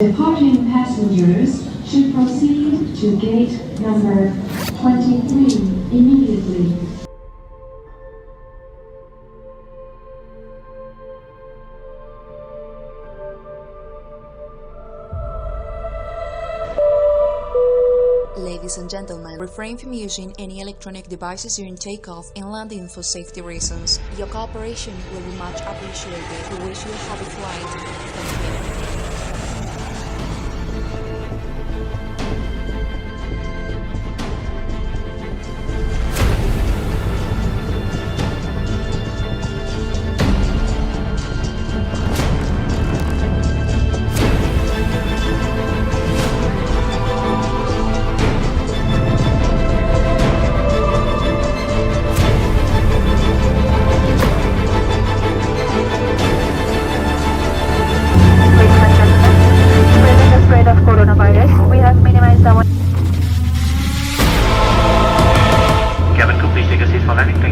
Departing passengers should proceed to gate number 23 immediately. Ladies and gentlemen, refrain from using any electronic devices during takeoff and landing for safety reasons. Your cooperation will be much appreciated. We wish you a happy flight. Thank you. Cabin crew, please take a seat for landing.